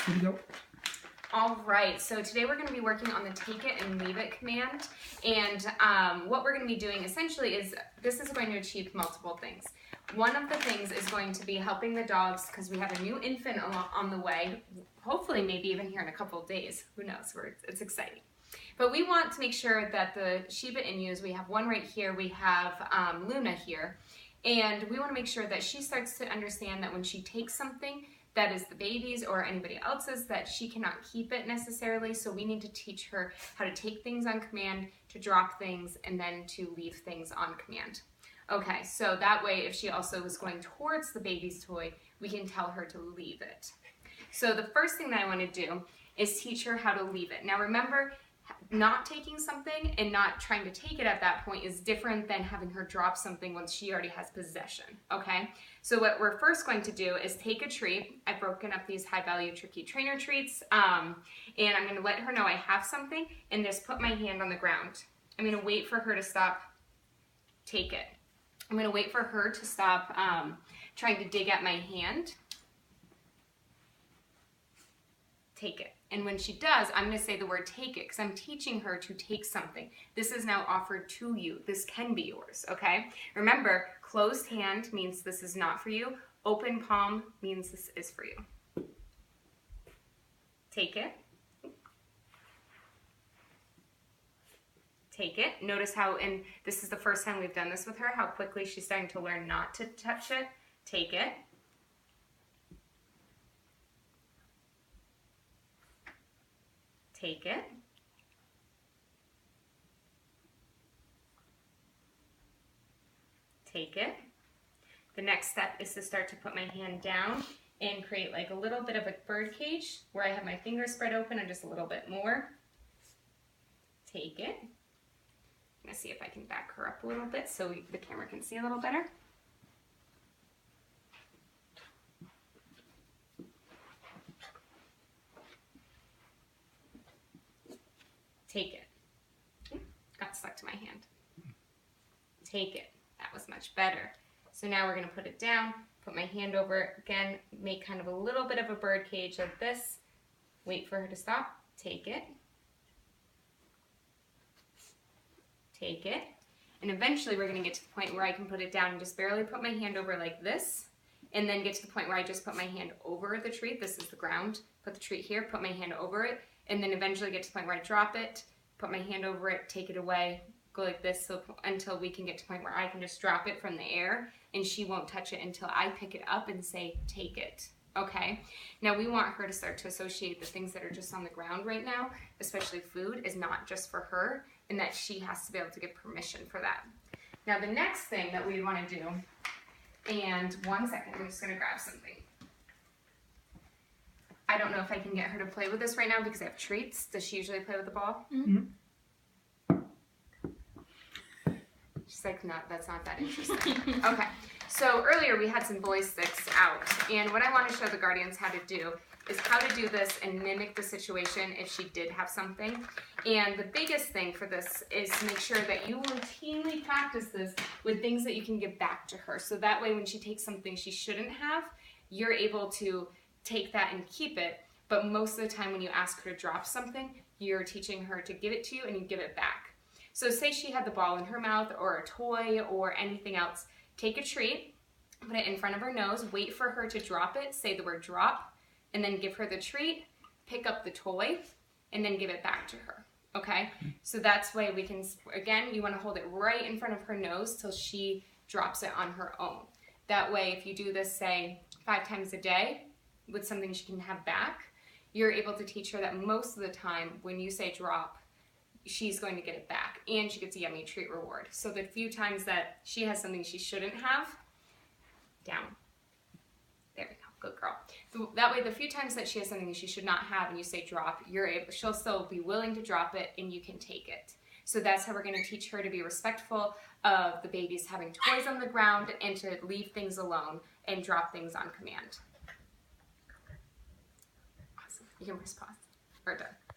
Here you go. All right, so today we're going to be working on the take it and leave it command, and what we're going to be doing essentially is this is going to achieve multiple things. One of the things is going to be helping the dogs because we have a new infant on the way, hopefully maybe even here in a couple of days, who knows, it's exciting. But we want to make sure that the Shiba Inus, we have one right here, we have Luna here, and we want to make sure that she starts to understand that when she takes something that is the baby's or anybody else's, that she cannot keep it necessarily, so we need to teach her how to take things on command, to drop things, and then to leave things on command. Okay, so that way if she also is going towards the baby's toy, we can tell her to leave it. So the first thing that I want to do is teach her how to leave it. Now remember, not taking something and not trying to take it at that point is different than having her drop something once she already has possession, okay? So what we're first going to do is take a treat. I've broken up these high-value tricky trainer treats, and I'm going to let her know I have something and just put my hand on the ground. I'm going to wait for her to stop, take it. I'm going to wait for her to stop trying to dig at my hand, take it. And when she does, I'm going to say the word take it because I'm teaching her to take something. This is now offered to you. This can be yours, okay? Remember, closed hand means this is not for you. Open palm means this is for you. Take it. Take it. Notice how, and this is the first time we've done this with her, how quickly she's starting to learn not to touch it. Take it. Take it. Take it. The next step is to start to put my hand down and create like a little bit of a bird cage where I have my fingers spread open and just a little bit more. Take it. I'm going to see if I can back her up a little bit so the camera can see a little better. Take it. Got stuck to my hand. Take it. That was much better. So now we're going to put it down, put my hand over it again, make kind of a little bit of a bird cage like this. Wait for her to stop. Take it. Take it. And eventually we're going to get to the point where I can put it down and just barely put my hand over like this, and then get to the point where I just put my hand over the treat. This is the ground. Put the treat here, put my hand over it, and then eventually get to the point where I drop it, put my hand over it, take it away, go like this until we can get to the point where I can just drop it from the air and she won't touch it until I pick it up and say, take it. Okay? Now we want her to start to associate the things that are just on the ground right now, especially food, is not just for her, and that she has to be able to give permission for that. Now the next thing that we want to do, and one second, I'm just going to grab something. I don't know if I can get her to play with this right now because I have treats. Does she usually play with the ball? Mm-hmm. She's like, no, that's not that interesting. Okay, so earlier we had some boy sticks out, and what I want to show the guardians how to do is how to do this and mimic the situation if she did have something. And the biggest thing for this is to make sure that you routinely practice this with things that you can give back to her. So that way when she takes something she shouldn't have, you're able to take that and keep it, but most of the time when you ask her to drop something, you're teaching her to give it to you and you give it back. So say she had the ball in her mouth or a toy or anything else, take a treat, put it in front of her nose, wait for her to drop it, say the word drop, and then give her the treat, pick up the toy, and then give it back to her, okay? So that's why we can, again, you want to hold it right in front of her nose till she drops it on her own. That way, if you do this, say, 5 times a day, with something she can have back, you're able to teach her that most of the time when you say drop, she's going to get it back and she gets a yummy treat reward. So the few times that she has something she shouldn't have, down. There we go, good girl. So that way the few times that she has something she should not have and you say drop, she'll still be willing to drop it and you can take it. So that's how we're going to teach her to be respectful of the babies having toys on the ground and to leave things alone and drop things on command. You can press pause. We're done.